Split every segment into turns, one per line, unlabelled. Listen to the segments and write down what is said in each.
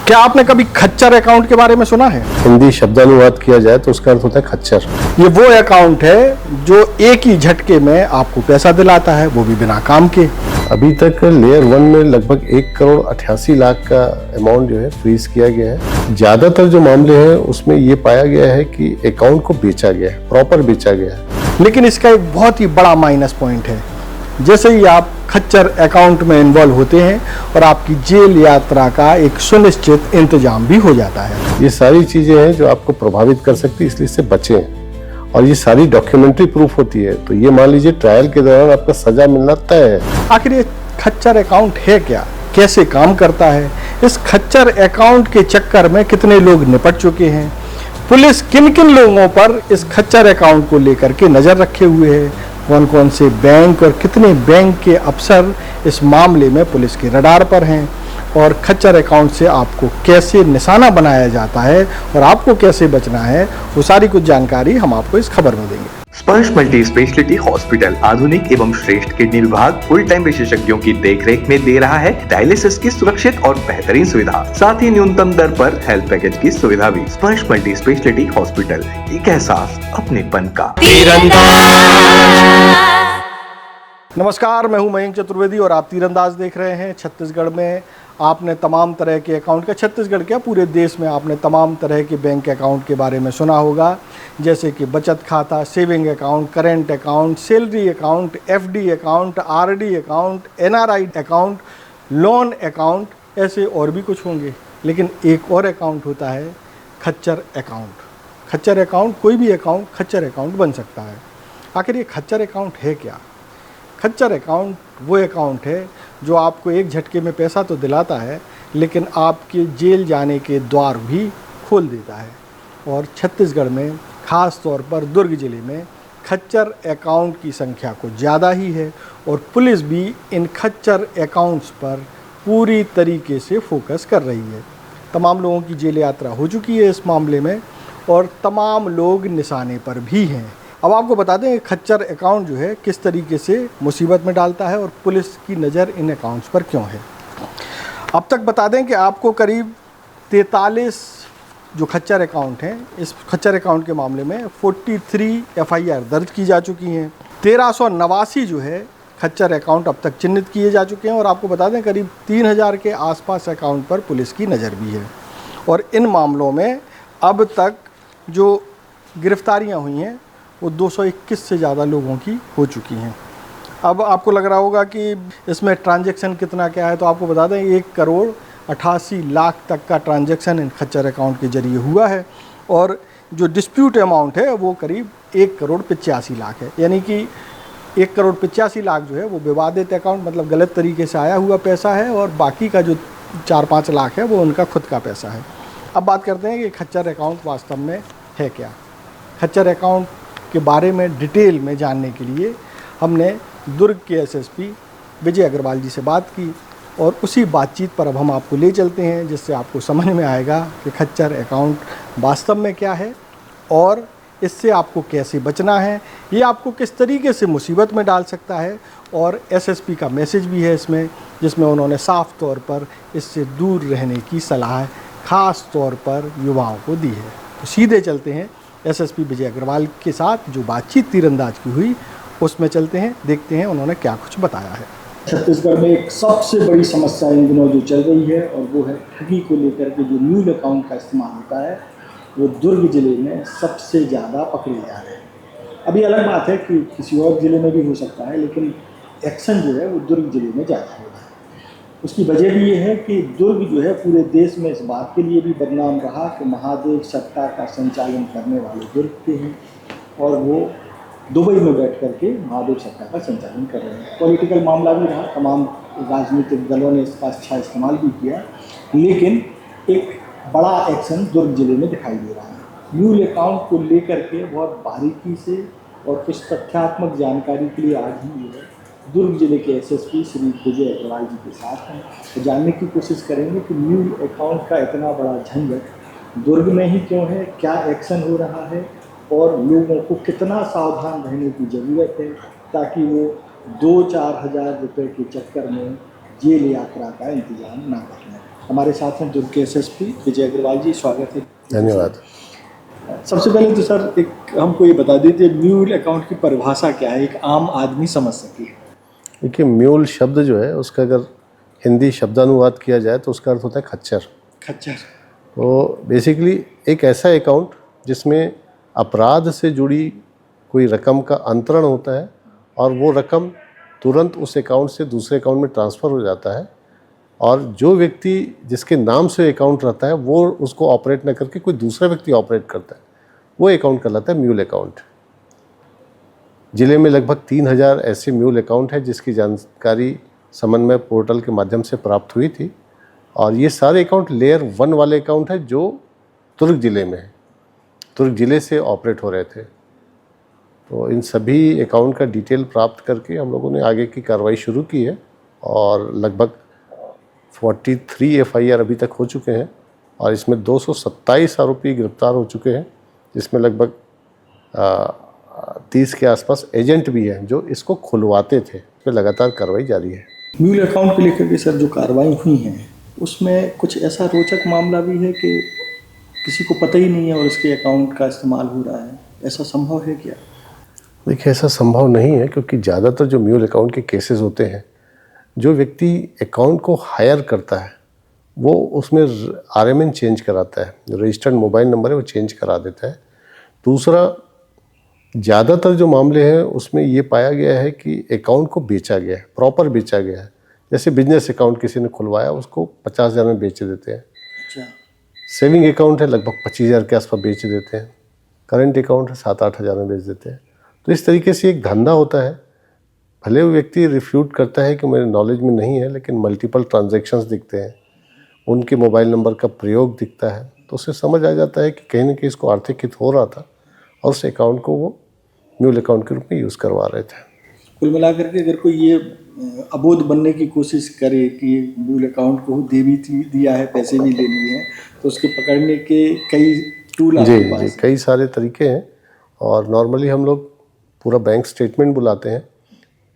क्या आपने कभी खच्चर अकाउंट के बारे में सुना है?
हिंदी शब्दानुवाद किया जाए तो उसका अर्थ होता है खच्चर।
ये वो अकाउंट है जो एक ही झटके में आपको पैसा दिलाता है, वो भी बिना काम के।
अभी तक लेयर 1 में लगभग 1,88,00,000 का अमाउंट जो है फ्रीज किया गया है। ज्यादातर जो मामले हैं उसमें ये पाया गया है कि अकाउंट को बेचा गया है, प्रॉपर बेचा गया है।
लेकिन इसका एक बहुत ही बड़ा माइनस पॉइंट है। जैसे ही आप खच्चर अकाउंट में इन्वॉल्व होते हैं और आपकी जेल यात्रा का एक सुनिश्चित इंतजाम भी हो जाता है।
ये सारी चीजें हैं जो आपको प्रभावित कर सकती है, इसलिए इससे बचें। और ये सारी डॉक्यूमेंट्री प्रूफ होती है, तो ये मान लीजिए ट्रायल के दौरान आपका सजा मिलना तय है।
आखिर ये खच्चर अकाउंट है क्या, कैसे काम करता है, इस खच्चर अकाउंट के चक्कर में कितने लोग निपट चुके हैं, पुलिस किन किन लोगों पर इस खच्चर अकाउंट को लेकर के नजर रखे हुए है, कौन कौन से बैंक और कितने बैंक के अफसर इस मामले में पुलिस के रडार पर हैं, और खच्चर अकाउंट से आपको कैसे निशाना बनाया जाता है और आपको कैसे बचना है, वो सारी कुछ जानकारी हम आपको इस खबर में देंगे।
स्पर्श मल्टी स्पेशलिटी हॉस्पिटल आधुनिक एवं श्रेष्ठ किडनी विभाग फुल टाइम विशेषज्ञों की देखरेख में दे रहा है डायलिसिस की सुरक्षित और बेहतरीन सुविधा, साथ ही न्यूनतम दर पर हेल्थ पैकेज की सुविधा भी। स्पर्श मल्टी स्पेशलिटी हॉस्पिटल, एक एहसास अपनेपन का।
नमस्कार, मैं हूं मयंक चतुर्वेदी और आप तीरंदाज देख रहे हैं। छत्तीसगढ़ में आपने तमाम तरह के अकाउंट का, छत्तीसगढ़ क्या पूरे देश में आपने तमाम तरह के बैंक अकाउंट के बारे में सुना होगा, जैसे कि बचत खाता, saving account, current account, salary account, FD account, RD account, NRI account, loan account, ऐसे और भी कुछ होंगे। लेकिन एक और अकाउंट होता है खच्चर अकाउंट। खच्चर अकाउंट, कोई भी अकाउंट खच्चर अकाउंट बन सकता है। आखिर ये खच्चर अकाउंट है क्या? खच्चर अकाउंट वो अकाउंट है जो आपको एक झटके में पैसा तो दिलाता है, लेकिन आपके जेल जाने के द्वार भी खोल देता है। और छत्तीसगढ़ में ख़ास तौर पर दुर्ग ज़िले में खच्चर अकाउंट की संख्या को ज़्यादा ही है, और पुलिस भी इन खच्चर अकाउंट्स पर पूरी तरीके से फोकस कर रही है। तमाम लोगों की जेल यात्रा हो चुकी है इस मामले में, और तमाम लोग निशाने पर भी हैं। अब आपको बता दें खच्चर अकाउंट जो है किस तरीके से मुसीबत में डालता है और पुलिस की नज़र इन अकाउंट्स पर क्यों है। अब तक बता दें कि आपको करीब 43 जो खच्चर अकाउंट हैं, इस खच्चर अकाउंट के मामले में 43 एफआईआर दर्ज की जा चुकी हैं। 1389 जो है खच्चर अकाउंट अब तक चिन्हित किए जा चुके हैं, और आपको बता दें करीब 3000 के आसपास अकाउंट पर पुलिस की नज़र भी है। और इन मामलों में अब तक जो गिरफ्तारियां हुई हैं वो 221 से ज़्यादा लोगों की हो चुकी हैं। अब आपको लग रहा होगा कि इसमें ट्रांजैक्शन कितना क्या है, तो आपको बता दें 1,88,00,000 तक का ट्रांजैक्शन इन खच्चर अकाउंट के जरिए हुआ है, और जो डिस्प्यूट अमाउंट है वो करीब 1,85,00,000 है। यानी कि 1,85,00,000 जो है वो विवादित अकाउंट, मतलब गलत तरीके से आया हुआ पैसा है, और बाकी का जो 4-5 लाख है वो उनका खुद का पैसा है। अब बात करते हैं कि खच्चर अकाउंट वास्तव में है क्या। खच्चर अकाउंट के बारे में डिटेल में जानने के लिए हमने दुर्ग के एसएसपी विजय अग्रवाल जी से बात की, और उसी बातचीत पर अब हम आपको ले चलते हैं, जिससे आपको समझ में आएगा कि खच्चर अकाउंट वास्तव में क्या है और इससे आपको कैसे बचना है, ये आपको किस तरीके से मुसीबत में डाल सकता है। और एसएसपी का मैसेज भी है इसमें, जिसमें उन्होंने साफ तौर पर इससे दूर रहने की सलाह ख़ास तौर पर युवाओं को दी है। तो सीधे चलते हैं एसएसपी विजय अग्रवाल के साथ जो बातचीत तीरंदाज की हुई, उसमें चलते हैं, देखते हैं उन्होंने क्या कुछ बताया है।
छत्तीसगढ़ में एक सबसे बड़ी समस्या इन दिनों जो चल रही है, और वो है ठगी को लेकर के जो न्यूल अकाउंट का इस्तेमाल होता है, वो दुर्ग ज़िले में सबसे ज़्यादा पकड़े जा रहे हैं। अभी अलग बात है कि किसी और ज़िले में भी हो सकता है, लेकिन एक्शन जो है वो दुर्ग ज़िले में ज़्यादा हो रहा है। उसकी वजह भी ये है कि दुर्ग जो है पूरे देश में इस बात के लिए भी बदनाम रहा कि महादेव सट्टा का संचालन करने वाले दुर्ग के हैं, और वो दुबई में बैठ करके महादेव सट्टा का संचालन कर रहे हैं। पॉलिटिकल मामला भी रहा, तमाम राजनीतिक दलों ने इसका अच्छा इस्तेमाल भी किया, लेकिन एक बड़ा एक्शन दुर्ग जिले में दिखाई दे रहा है। न्यूल अकाउंट को लेकर के बहुत बारीकी से और कुछ तथ्यात्मक जानकारी के लिए आज ही जो है दुर्ग जिले के एसएसपी श्री विजय अग्रवाल जी के साथ हैं, तो जानने की कोशिश करेंगे कि न्यूल अकाउंट का इतना बड़ा झंझट दुर्ग में ही क्यों है, क्या एक्शन हो रहा है, और लोगों को कितना सावधान रहने की ज़रूरत है, ताकि वो 2-4 हज़ार रुपये के चक्कर में जेल यात्रा का इंतज़ाम ना कर लें। हमारे साथ हैं दुर्ग के एसएसपी विजय अग्रवाल जी, स्वागत है।
धन्यवाद।
सबसे पहले तो सर एक हमको ये बता दीजिए म्यूल अकाउंट की परिभाषा क्या है, एक आम आदमी समझ सके।
देखिए, म्यूल शब्द जो है उसका अगर हिंदी शब्दानुवाद किया जाए तो उसका अर्थ होता है खच्चर।
खच्चर।
तो बेसिकली एक ऐसा अकाउंट जिसमें अपराध से जुड़ी कोई रकम का अंतरण होता है और वो रकम तुरंत उस अकाउंट से दूसरे अकाउंट में ट्रांसफ़र हो जाता है, और जो व्यक्ति जिसके नाम से अकाउंट रहता है वो उसको ऑपरेट न करके कोई दूसरा व्यक्ति ऑपरेट करता है, वो अकाउंट कहलाता है म्यूल अकाउंट। ज़िले में लगभग 3000 ऐसे म्यूल अकाउंट हैं जिसकी जानकारी समन्वय पोर्टल के माध्यम से प्राप्त हुई थी, और ये सारे अकाउंट लेयर 1 वाले अकाउंट हैं जो दुर्ग ज़िले में है, दुर्ग ज़िले से ऑपरेट हो रहे थे। तो इन सभी अकाउंट का डिटेल प्राप्त करके हम लोगों ने आगे की कार्रवाई शुरू की है, और लगभग 43 FIR अभी तक हो चुके हैं, और इसमें 227 आरोपी गिरफ्तार हो चुके हैं, जिसमें लगभग 30 के आसपास एजेंट भी हैं जो इसको खुलवाते थे। इस पर लगातार कार्रवाई जारी है।
म्यूल अकाउंट को लेकर के सर जो कार्रवाई हुई हैं उसमें कुछ ऐसा रोचक मामला भी है कि किसी को पता ही नहीं है और उसके अकाउंट का इस्तेमाल हो रहा है, ऐसा संभव है क्या?
देखिए, ऐसा संभव नहीं है, क्योंकि ज़्यादातर जो म्यूल अकाउंट के केसेस होते हैं, जो व्यक्ति अकाउंट को हायर करता है वो उसमें RMN चेंज कराता है, जो रजिस्टर्ड मोबाइल नंबर है वो चेंज करा देता है। दूसरा, ज़्यादातर जो मामले हैं उसमें ये पाया गया है कि अकाउंट को बेचा गया है, प्रॉपर बेचा गया है। जैसे बिजनेस अकाउंट किसी ने खुलवाया, उसको 50,000 में बेच देते हैं।
अच्छा।
सेविंग अकाउंट है, लगभग 25,000 के आसपास बेच देते हैं। करंट अकाउंट है, 7-8 हज़ार में बेच देते हैं। तो इस तरीके से एक धंधा होता है। भले वो व्यक्ति रिफ्यूट करता है कि मेरे नॉलेज में नहीं है, लेकिन मल्टीपल ट्रांजैक्शंस दिखते हैं, उनके मोबाइल नंबर का प्रयोग दिखता है, तो उससे समझ आ जाता है कि कहीं ना कहीं इसको आर्थिक हित हो रहा था और उस अकाउंट को वो म्यूल अकाउंट के रूप में यूज़ करवा रहे थे।
कुल मिलाकर के अगर कोई ये अबोध बनने की कोशिश करे कि म्यूल अकाउंट को दे भी दिया है, पैसे भी ले लिए हैं, तो उसके पकड़ने के कई टूल आपके पास
जी, कई सारे तरीके हैं, और नॉर्मली हम लोग पूरा बैंक स्टेटमेंट बुलाते हैं,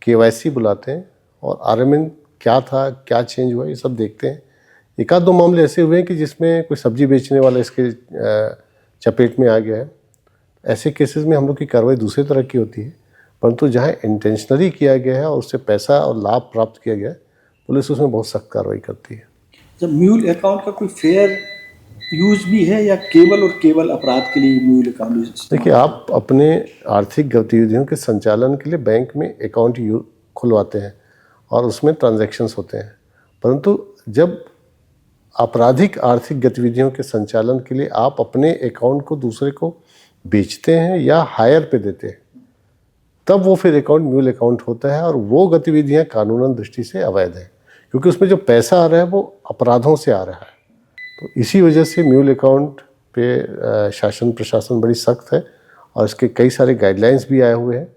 KYC बुलाते हैं, और RMN क्या था, क्या चेंज हुआ, ये सब देखते हैं। एक आध दो मामले ऐसे हुए हैं कि जिसमें कोई सब्जी बेचने वाला इसके चपेट में आ गया है। ऐसे केसेस में हम लोग की कार्रवाई दूसरी तरह की होती है, परंतु जहाँ इंटेंशनली किया गया है और उससे पैसा और लाभ प्राप्त किया गया है, पुलिस उसमें बहुत सख्त कार्रवाई करती है।
जब म्यूल अकाउंट का कोई फेयर यूज भी है या केवल और केवल अपराध के लिए म्यूल अकाउंट यूज?
देखिए, आप अपने आर्थिक गतिविधियों के संचालन के लिए बैंक में अकाउंट खुलवाते हैं और उसमें ट्रांजैक्शंस होते हैं, परंतु जब आपराधिक आर्थिक गतिविधियों के संचालन के लिए आप अपने अकाउंट को दूसरे को बेचते हैं या हायर पे देते हैं, तब वो फिर अकाउंट म्यूल अकाउंट होता है, और वो गतिविधियां कानूनन दृष्टि से अवैध हैं, क्योंकि उसमें जो पैसा आ रहा है वो अपराधों से आ रहा है। तो इसी वजह से म्यूल अकाउंट पे शासन प्रशासन बड़ी सख्त है, और इसके कई सारे गाइडलाइंस भी आए हुए हैं,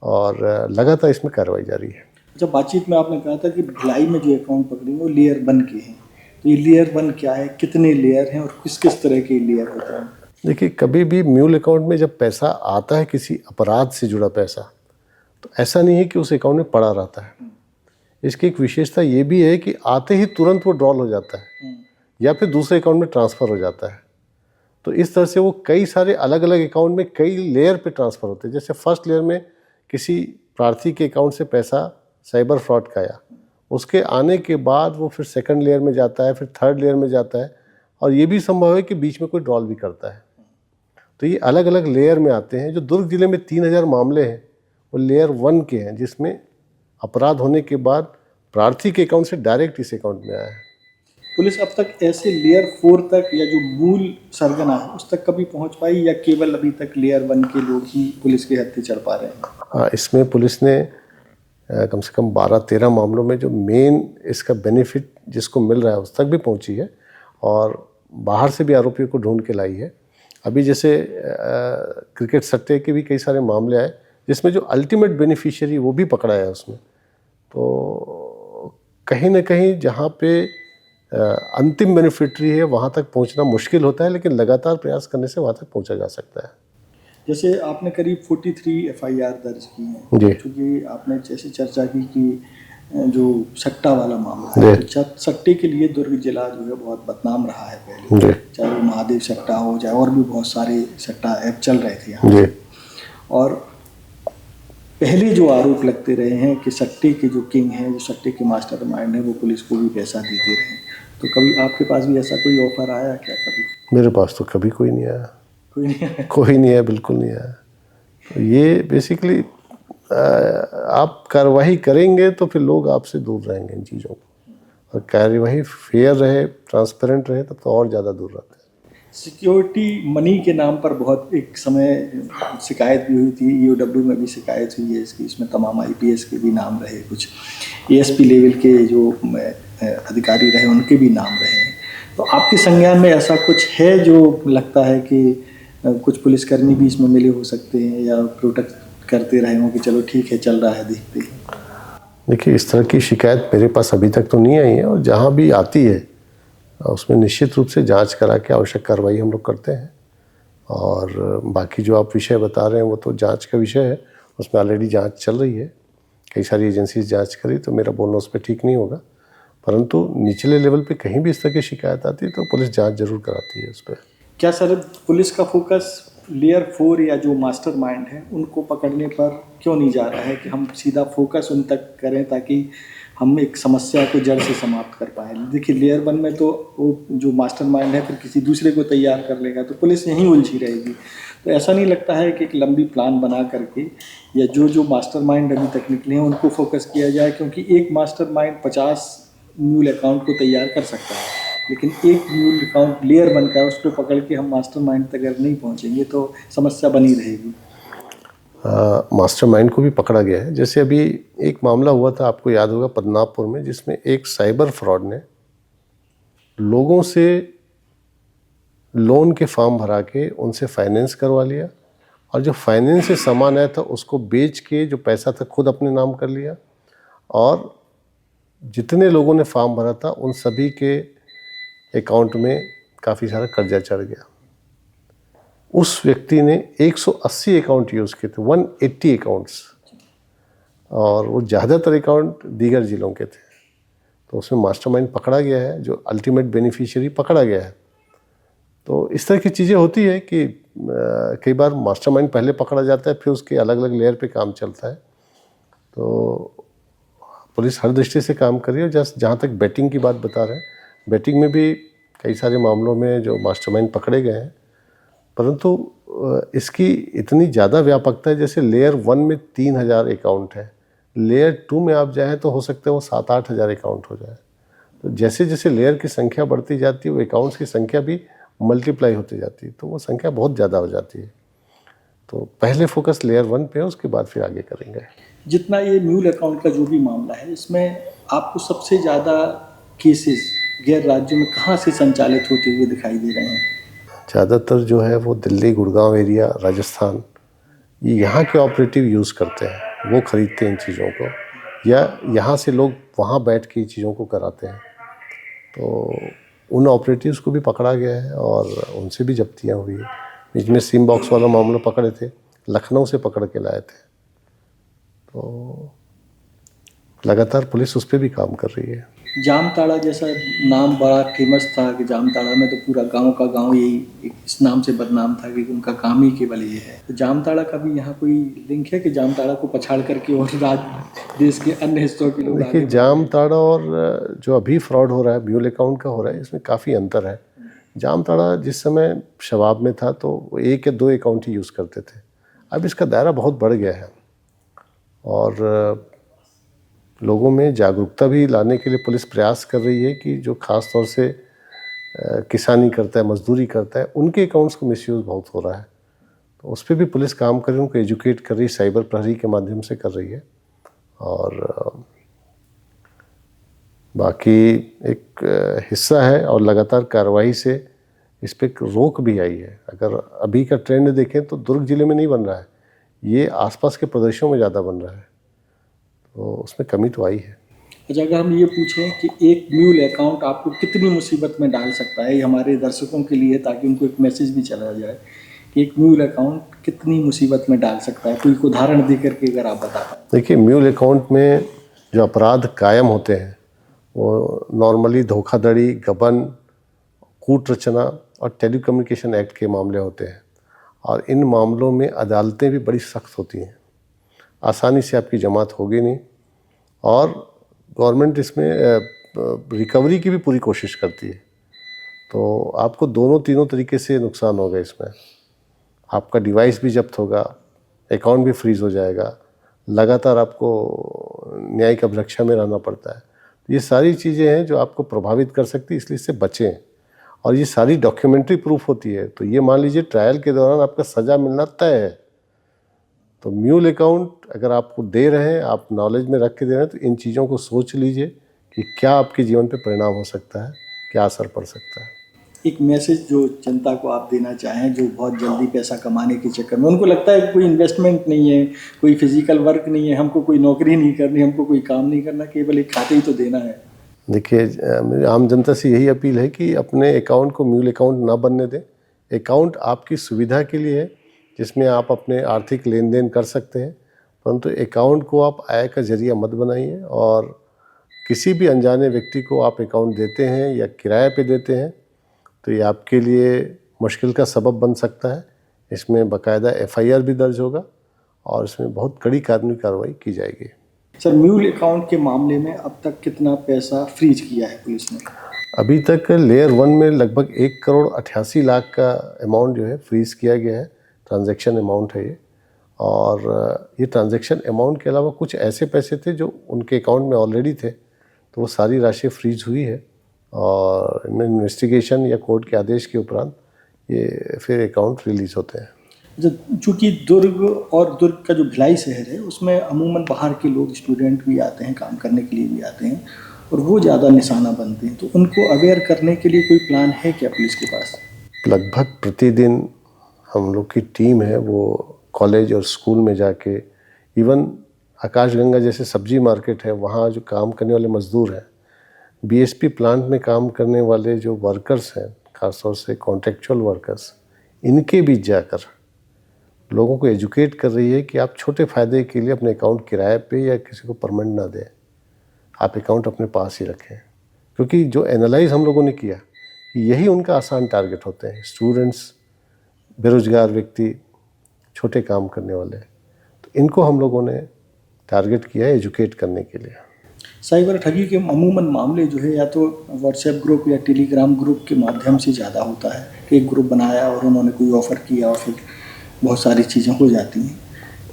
और लगातार इसमें कार्रवाई जारी है।
जब बातचीत में आपने कहा था कि भिलाई में जो अकाउंट पकड़ेंगे वो लेयर 1 के हैं, तो ये लेयर 1 क्या है, कितने लेयर हैं और किस किस तरह के लेयर होते हैं?
देखिए, कभी भी म्यूल अकाउंट में जब पैसा आता है, किसी अपराध से जुड़ा पैसा, तो ऐसा नहीं है कि उस अकाउंट में पड़ा रहता है। इसकी एक विशेषता ये भी है कि आते ही तुरंत वो ड्रॉल हो जाता है या फिर दूसरे अकाउंट में ट्रांसफ़र हो जाता है। तो इस तरह से वो कई सारे अलग अलग अकाउंट में कई लेयर पे ट्रांसफ़र होते हैं। जैसे फर्स्ट लेयर में किसी प्रार्थी के अकाउंट से पैसा साइबर फ्रॉड का आया, उसके आने के बाद वो फिर सेकंड लेयर में जाता है, फिर थर्ड लेयर में जाता है, और ये भी संभव है कि बीच में कोई ड्रॉल भी करता है। तो ये अलग अलग लेयर में आते हैं। जो दुर्ग जिले में 3000 मामले हैं वो लेयर 1 के हैं, जिसमें अपराध होने के बाद प्रार्थी के अकाउंट से डायरेक्ट इस अकाउंट में आया है।
पुलिस अब तक ऐसे लेयर 4 तक या जो मूल सरगना है उस तक कभी पहुंच पाई, या केवल अभी तक लेयर 1 के लोग ही पुलिस के हत्थे चढ़ पा रहे हैं?
हाँ, इसमें पुलिस ने कम से कम 12-13 मामलों में जो मेन इसका बेनिफिट जिसको मिल रहा है उस तक भी पहुंची है, और बाहर से भी आरोपियों को ढूंढ के लाई है। अभी जैसे क्रिकेट सट्टे के भी कई सारे मामले आए, जिसमें जो अल्टीमेट बेनिफिशियरी वो भी पकड़ा है उसमें। तो कहीं ना कहीं जहाँ पे अंतिम बेनिफिशरी है वहाँ तक पहुँचना मुश्किल होता है, लेकिन लगातार प्रयास करने से वहाँ तक पहुँचा जा सकता है।
जैसे आपने करीब 43 FIR दर्ज की हैं,
जी।
क्योंकि आपने जैसे चर्चा की कि जो सट्टा वाला मामला है, तो सट्टे के लिए दुर्ग जिला जो है बहुत बदनाम रहा है पहले, चाहे वो महादेव सट्टा हो जाए और भी बहुत सारे सट्टा ऐप चल रहे थे यहाँ। और पहले जो आरोप लगते रहे हैं कि सट्टे के जो किंग हैं, जो सट्टे के मास्टरमाइंड है, वो पुलिस को भी पैसा देते रहे। तो कभी आपके पास भी ऐसा कोई ऑफर आया क्या? कभी
मेरे पास तो कभी कोई नहीं आया।
कोई नहीं आया?
कोई नहीं आया, बिल्कुल नहीं आया। तो ये बेसिकली आप कार्रवाई करेंगे तो फिर लोग आपसे दूर रहेंगे इन चीज़ों को, और कार्रवाई फेयर रहे, ट्रांसपेरेंट रहे, तब तो और ज़्यादा दूर रहते हैं।
सिक्योरिटी मनी के नाम पर बहुत एक समय शिकायत भी हुई थी, ईओडब्ल्यू में भी शिकायत हुई है इसकी, इसमें तमाम आईपीएस के भी नाम रहे, कुछ एएसपी लेवल के जो अधिकारी रहे उनके भी नाम रहे हैं। तो आपके संज्ञान में ऐसा कुछ है जो लगता है कि कुछ पुलिसकर्मी भी इसमें मिले हो सकते हैं या प्रोटेक्ट करते रहे हों कि चलो ठीक है चल रहा है देखते हैं?
देखिए, इस तरह की शिकायत मेरे पास अभी तक तो नहीं आई है, और जहाँ भी आती है उसमें निश्चित रूप से जांच करा के आवश्यक कार्रवाई हम लोग करते हैं। और बाकी जो आप विषय बता रहे हैं वो तो जांच का विषय है, उसमें ऑलरेडी जांच चल रही है, कई सारी एजेंसीज जांच करी, तो मेरा बोलना उस पर ठीक नहीं होगा। परंतु निचले लेवल पे कहीं भी इस तरह की शिकायत आती है तो पुलिस जांच जरूर कराती है उस पर।
क्या सर पुलिस का फोकस लेयर 4 या जो मास्टरमाइंड है उनको पकड़ने पर क्यों नहीं जा रहा है कि हम सीधा फोकस उन तक करें ताकि हम एक समस्या को जड़ से समाप्त कर पाएँ? देखिए, लेयर 1 में तो वो जो मास्टरमाइंड है फिर किसी दूसरे को तैयार कर लेगा तो पुलिस यहीं उलझी रहेगी। तो ऐसा नहीं लगता है कि एक लंबी प्लान बना करके या जो मास्टरमाइंड अभी तक निकले हैं उनको फोकस किया जाए? क्योंकि एक मास्टरमाइंड 50 म्यूल अकाउंट को तैयार कर सकता है, लेकिन एक म्यूल अकाउंट लेयर 1 का है, उसको पकड़ के हम मास्टरमाइंड तक अगर नहीं पहुंचेंगे तो समस्या बनी रहेगी।
मास्टरमाइंड को भी पकड़ा गया है। जैसे अभी एक मामला हुआ था, आपको याद होगा, पद्मनाभपुर में, जिसमें एक साइबर फ्रॉड ने लोगों से लोन के फॉर्म भरा के उनसे फाइनेंस करवा लिया, और जो फाइनेंस से सामान आया था उसको बेच के जो पैसा था खुद अपने नाम कर लिया, और जितने लोगों ने फॉर्म भरा था उन सभी के अकाउंट में काफ़ी सारा कर्जा चढ़ गया। उस व्यक्ति ने 180 अकाउंट यूज़ किए थे, 180 अकाउंट्स, और वो ज़्यादातर अकाउंट दीगर ज़िलों के थे। तो उसमें मास्टरमाइंड पकड़ा गया है, जो अल्टीमेट बेनिफिशियरी पकड़ा गया है। तो इस तरह की चीज़ें होती है कि कई बार मास्टरमाइंड पहले पकड़ा जाता है, फिर उसके अलग अलग लेयर पे काम चलता है। तो पुलिस हर दृष्टि से काम कर रही है। जहाँ तक बैटिंग की बात बता रहे हैं, बैटिंग में भी कई सारे मामलों में जो मास्टरमाइंड पकड़े गए हैं, परंतु इसकी इतनी ज़्यादा व्यापकता है। जैसे लेयर 1 में 3000 अकाउंट है, लेयर 2 में आप जाएँ तो हो सकता है वो 7-8 हज़ार अकाउंट हो जाए। तो जैसे जैसे लेयर की संख्या बढ़ती जाती है, वो अकाउंट्स की संख्या भी मल्टीप्लाई होती जाती है, तो वो संख्या बहुत ज़्यादा हो जाती है। तो पहले फोकस लेयर 1 पे है, उसके बाद फिर आगे करेंगे।
जितना ये म्यूल अकाउंट का जो भी मामला है, इसमें आपको सबसे ज़्यादा केसेस गैर राज्यों में कहाँ से संचालित होते हुए दिखाई दे रहे हैं?
ज़्यादातर जो है वो दिल्ली, गुड़गांव एरिया, राजस्थान, ये यहाँ के ऑपरेटिव यूज़ करते हैं, वो ख़रीदते हैं इन चीज़ों को, या यहाँ से लोग वहाँ बैठ के चीज़ों को कराते हैं। तो उन ऑपरेटिव्स को भी पकड़ा गया है और उनसे भी जब्तियाँ हुई है। बीच में सिम बॉक्स वाला मामला पकड़े थे, लखनऊ से पकड़ के लाए थे। तो लगातार पुलिस उस पर भी काम कर रही है।
जामताड़ा जैसा नाम बड़ा फेमस था कि जामताड़ा में तो पूरा गांव का गांव यही इस नाम से बदनाम था कि उनका काम ही केवल ये है। तो जामताड़ा का भी यहाँ कोई लिंक है कि जामताड़ा को पछाड़ करके और देश के अन्य हिस्सों के लोग?
देखिए, जामताड़ा और जो अभी फ्रॉड हो रहा है, म्यूल अकाउंट का हो रहा है, इसमें काफ़ी अंतर है। जामताड़ा जिस समय शबाब में था तो वो 1 या 2 अकाउंट ही यूज़ करते थे। अब इसका दायरा बहुत बढ़ गया है और लोगों में जागरूकता भी लाने के लिए पुलिस प्रयास कर रही है कि जो ख़ास तौर से किसानी करता है, मजदूरी करता है, उनके अकाउंट्स को मिसयूज़ बहुत हो रहा है। तो उस पर भी पुलिस काम कर रही है, उनको एजुकेट कर रही है, साइबर प्रहरी के माध्यम से कर रही है। और बाकी एक हिस्सा है और लगातार कार्रवाई से इस पर रोक भी आई है। अगर अभी का ट्रेंड देखें तो दुर्ग जिले में नहीं बन रहा है, ये आसपास के प्रदेशों में ज़्यादा बन रहा है, तो उसमें कमी तो आई है।
अच्छा, अगर हम ये पूछें कि एक म्यूल अकाउंट आपको कितनी मुसीबत में डाल सकता है, ये हमारे दर्शकों के लिए ताकि उनको एक मैसेज भी चला जाए कि एक म्यूल अकाउंट कितनी मुसीबत में डाल सकता है, कोई उदाहरण दे करके अगर आप बता पाएँ।
देखिए, म्यूल अकाउंट में जो अपराध कायम होते हैं वो नॉर्मली धोखाधड़ी, गबन, कूट रचना और टेलीकम्युनिकेशन एक्ट के मामले होते हैं। और इन मामलों में अदालतें भी बड़ी सख्त होती हैं, आसानी से आपकी जमात होगी नहीं। और गवर्नमेंट इसमें रिकवरी की भी पूरी कोशिश करती है। तो आपको दोनों तीनों तरीके से नुकसान होगा इसमें। आपका डिवाइस भी जब्त होगा, अकाउंट भी फ्रीज हो जाएगा, लगातार आपको न्यायिक अभिरक्षा में रहना पड़ता है। ये सारी चीज़ें हैं जो आपको प्रभावित कर सकती है, इसलिए इससे बचें। और ये सारी डॉक्यूमेंट्री प्रूफ होती है। तो ये मान लीजिए ट्रायल के दौरान आपका सज़ा मिलना तय है। तो म्यूल अकाउंट अगर आपको दे रहे हैं, आप नॉलेज में रख के दे रहे हैं, तो इन चीज़ों को सोच लीजिए कि क्या आपके जीवन पे परिणाम हो सकता है, क्या असर पड़ सकता है।
एक मैसेज जो जनता को आप देना चाहें, जो बहुत जल्दी पैसा कमाने के चक्कर में उनको लगता है कि कोई इन्वेस्टमेंट नहीं है, कोई फिजिकल वर्क नहीं है, हमको कोई नौकरी नहीं करनी, हमको कोई काम नहीं करना, केवल एक खाते ही तो देना है।
देखिए, मेरी आम जनता से यही अपील है कि अपने अकाउंट को म्यूल अकाउंट ना बनने दें। अकाउंट आपकी सुविधा के लिए है, जिसमें आप अपने आर्थिक लेन देन कर सकते हैं, परंतु अकाउंट को आप आय का जरिया मत बनाइए। और किसी भी अनजाने व्यक्ति को आप अकाउंट देते हैं या किराए पे देते हैं तो ये आपके लिए मुश्किल का सबब बन सकता है। इसमें बाकायदा FIR भी दर्ज होगा और इसमें बहुत कड़ी कानूनी कार्रवाई की जाएगी।
सर, म्यूल अकाउंट के मामले में अब तक कितना पैसा फ्रीज किया है पुलिस ने?
अभी तक लेयर 1 में लगभग 1,88,00,000 का अमाउंट जो है फ्रीज किया गया है। ट्रांजैक्शन अमाउंट है ये। और ये ट्रांजैक्शन अमाउंट के अलावा कुछ ऐसे पैसे थे जो उनके अकाउंट में ऑलरेडी थे, तो वो सारी राशि फ्रीज हुई है। और इनमें इन्वेस्टिगेशन या कोर्ट के आदेश के उपरांत ये फिर अकाउंट रिलीज़ होते हैं।
चूँकि दुर्ग का जो भिलाई शहर है उसमें अमूमन बाहर के लोग, स्टूडेंट भी आते हैं, काम करने के लिए भी आते हैं और वो ज़्यादा निशाना बनते हैं, तो उनको अवेयर करने के लिए कोई प्लान है क्या पुलिस के पास?
लगभग प्रतिदिन हम लोग की टीम है वो कॉलेज और स्कूल में जाके, इवन आकाशगंगा जैसे सब्जी मार्केट है वहाँ जो काम करने वाले मज़दूर हैं, BSP प्लांट में काम करने वाले जो वर्कर्स हैं, खासतौर से कॉन्ट्रेक्चुअल वर्कर्स, इनके बीच जाकर लोगों को एजुकेट कर रही है कि आप छोटे फ़ायदे के लिए अपने अकाउंट किराए पे या किसी को परमानेंट ना दें, आप अकाउंट अपने पास ही रखें। क्योंकि जो एनालाइज हम लोगों ने किया, यही उनका आसान टारगेट होते हैं, स्टूडेंट्स, बेरोजगार व्यक्ति, छोटे काम करने वाले। तो इनको हम लोगों ने टारगेट किया है एजुकेट करने के लिए।
साइबर ठगी के अमूमन मामले जो है या तो व्हाट्सएप ग्रुप या टेलीग्राम ग्रुप के माध्यम से ज़्यादा होता है कि एक ग्रुप बनाया और उन्होंने कोई ऑफ़र किया और फिर बहुत सारी चीज़ें हो जाती हैं।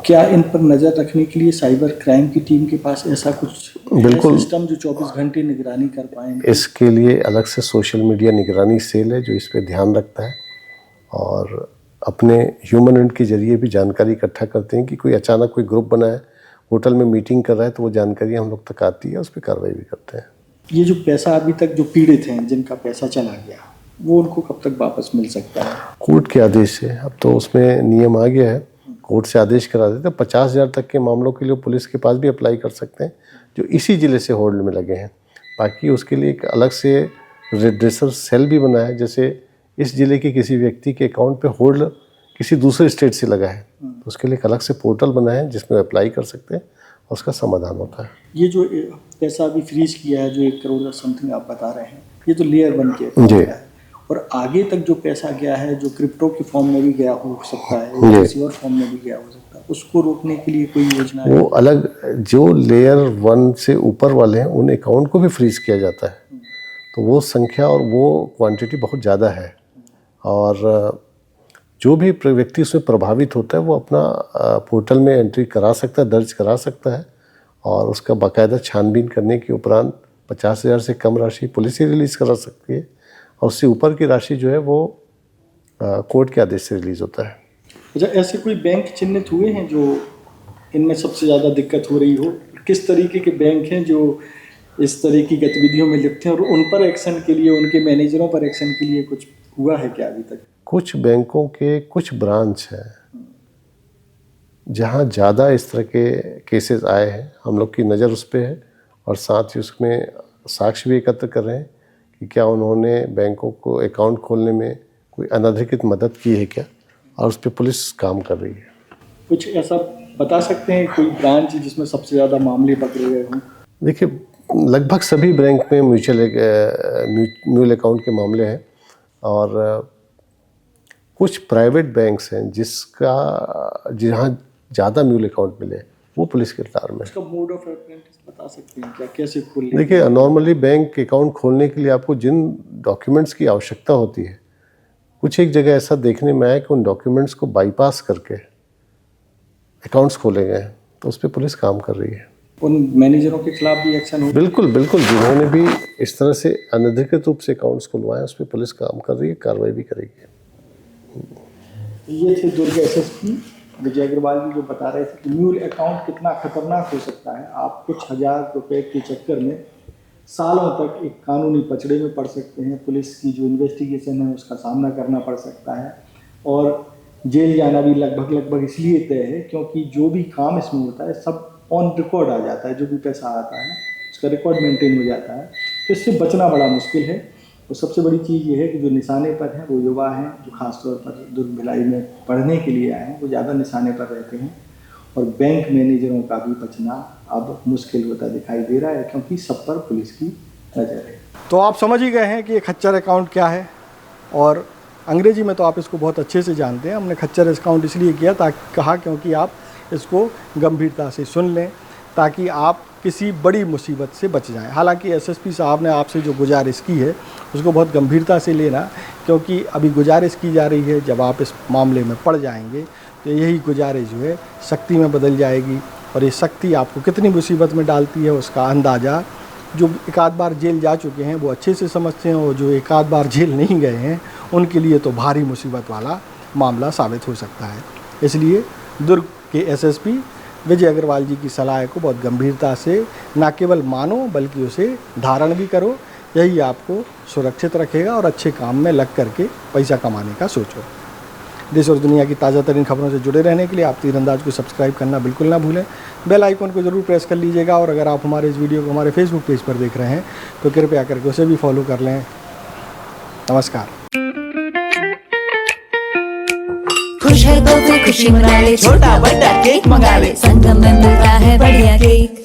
क्या इन पर नज़र रखने के लिए साइबर क्राइम की टीम के पास ऐसा कुछ
बिल्कुल
सिस्टम जो 24 घंटे निगरानी कर पाएंगे?
इसके लिए अलग से सोशल मीडिया निगरानी सेल है जो इस पर ध्यान रखता है और अपने ह्यूमन एंड के जरिए भी जानकारी इकट्ठा करते हैं कि कोई अचानक कोई ग्रुप बना है, होटल में मीटिंग कर रहा है, तो वो जानकारी हम लोग तक आती है, उस पर कार्रवाई भी करते हैं।
ये जो पैसा अभी तक जो पीड़ित हैं, जिनका पैसा चला गया, वो उनको कब तक वापस मिल सकता है?
कोर्ट के आदेश से। अब तो उसमें नियम आ गया है, कोर्ट से आदेश करा देते हैं। 50,000 तक के मामलों के लिए पुलिस के पास भी अप्लाई कर सकते हैं जो इसी ज़िले से होल्ड में लगे हैं। बाकी उसके लिए एक अलग से रिड्रेसल सेल भी बना है। जैसे इस ज़िले के किसी व्यक्ति के अकाउंट पे होल्ड किसी दूसरे स्टेट से लगा है, तो उसके लिए एक अलग से पोर्टल बना है जिसमें अप्लाई कर सकते हैं और उसका समाधान होता है।
ये जो पैसा अभी फ्रीज किया है, जो 1 करोड़ समथिंग आप बता रहे हैं, ये तो लेयर 1 के
जी।
है। और आगे तक जो पैसा गया है, जो क्रिप्टो के फॉर्म में भी गया हो सकता है या किसी और फॉर्म में भी गया हो सकता है, उसको रोकने के लिए कोई योजना है?
वो अलग, जो लेयर 1 से ऊपर वाले हैं उन अकाउंट को भी फ्रीज किया जाता है। तो वो संख्या और वो क्वांटिटी बहुत ज़्यादा है और जो भी व्यक्ति उसमें प्रभावित होता है वो अपना पोर्टल में एंट्री करा सकता है, दर्ज करा सकता है और उसका बाकायदा छानबीन करने के उपरांत 50,000 से कम राशि पुलिस ही रिलीज़ करा सकती है और उससे ऊपर की राशि जो है वो कोर्ट के आदेश से रिलीज़ होता है।
अच्छा, ऐसे कोई बैंक चिन्हित हुए हैं जो इनमें सबसे ज़्यादा दिक्कत हो रही हो? किस तरीके के बैंक हैं जो इस तरह की गतिविधियों में लिप्त हैं और उन पर एक्शन के लिए, उनके मैनेजरों पर एक्शन के लिए कुछ हुआ है क्या अभी तक?
कुछ बैंकों के कुछ ब्रांच हैं जहां ज़्यादा इस तरह के केसेस आए हैं, हम लोग की नज़र उस पर है और साथ ही उसमें साक्ष्य भी एकत्र कर रहे हैं कि क्या उन्होंने बैंकों को अकाउंट खोलने में कोई अनधिकृत मदद की है क्या, और उस पर पुलिस काम कर रही है।
कुछ ऐसा बता सकते हैं कोई ब्रांच जिसमें सबसे ज़्यादा मामले पकड़े गए हों?
देखिए, लगभग सभी बैंक में म्यूचुअल अकाउंट के मामले हैं और कुछ प्राइवेट बैंक्स हैं जहाँ ज़्यादा म्यूचुअल अकाउंट मिले वो पुलिस के गिरफ्तार में।
इसका मोड ऑफ रेफरेंस बता सकते हैं क्या, कैसे खोलने?
देखिए, नॉर्मली बैंक अकाउंट खोलने के लिए आपको जिन डॉक्यूमेंट्स की आवश्यकता होती है, कुछ एक जगह ऐसा देखने में आया कि उन डॉक्यूमेंट्स को बाईपास करके अकाउंट्स खोले गए हैं, तो उस पर पुलिस काम कर रही है।
उन मैनेजरों के खिलाफ भी एक्शन हो?
बिल्कुल बिल्कुल, जिन्होंने भी इस तरह से अनधिकृत रूप से अकाउंट्स खुलवाए उस पर पुलिस काम कर रही है, कार्रवाई भी करेगी।
ये थे दुर्ग एसएसपी विजय अग्रवाल जी जो बता रहे थे कि म्यूल अकाउंट कितना खतरनाक हो सकता है। आप कुछ हजार रुपए के चक्कर में सालों तक एक कानूनी पचड़े में पड़ सकते हैं, पुलिस की जो इन्वेस्टिगेशन है उसका सामना करना पड़ सकता है और जेल जाना भी लगभग इसलिए तय है क्योंकि जो भी काम इसमें होता है सब ऑन रिकॉर्ड आ जाता है। जो भी पैसा आता है उसका रिकॉर्ड मेंटेन हो जाता है, तो इससे बचना बड़ा मुश्किल है। और सबसे बड़ी चीज़ ये है कि जो निशाने पर हैं वो युवा हैं जो खासतौर पर दुर्ग भिलाई में पढ़ने के लिए आए हैं, वो ज़्यादा निशाने पर रहते हैं और बैंक मैनेजरों का भी बचना अब मुश्किल होता दिखाई दे रहा है क्योंकि सब पर पुलिस की नज़र है।
तो आप समझ ही गए हैं कि खच्चर अकाउंट क्या है और अंग्रेजी में तो आप इसको बहुत अच्छे से जानते हैं। हमने खच्चर अकाउंट इसलिए किया कहा क्योंकि आप इसको गंभीरता से सुन लें ताकि आप किसी बड़ी मुसीबत से बच जाएं। हालांकि एसएसपी साहब ने आपसे जो गुजारिश की है उसको बहुत गंभीरता से लेना, क्योंकि अभी गुजारिश की जा रही है जब आप इस मामले में पड़ जाएंगे तो यही गुजारिश जो है सख्ती में बदल जाएगी और ये सख्ती आपको कितनी मुसीबत में डालती है उसका अंदाज़ा जो एक आध बार जेल जा चुके हैं वो अच्छे से समझते हैं और जो एक आध बार जेल नहीं गए हैं उनके लिए तो भारी मुसीबत वाला मामला साबित हो सकता है। इसलिए दुर्ग के एसएसपी विजय अग्रवाल जी की सलाह को बहुत गंभीरता से न केवल मानो बल्कि उसे धारण भी करो, यही आपको सुरक्षित रखेगा और अच्छे काम में लग करके पैसा कमाने का सोचो। देश और दुनिया की ताज़ा तरीन खबरों से जुड़े रहने के लिए आप तीरंदाज को सब्सक्राइब करना बिल्कुल ना भूलें। बेल आइकन को ज़रूर प्रेस कर लीजिएगा और अगर आप हमारे इस वीडियो को हमारे फेसबुक पेज पर देख रहे हैं तो कृपया करके उसे भी फॉलो कर लें। नमस्कार।
खुश है तो फिर खुशी मना ले, छोटा बड़ा केक मंगा ले, संगम में मिलता है बढ़िया केक,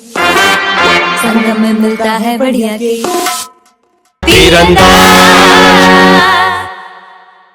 संगम में मिलता है बढ़िया केक। तीरंदाज।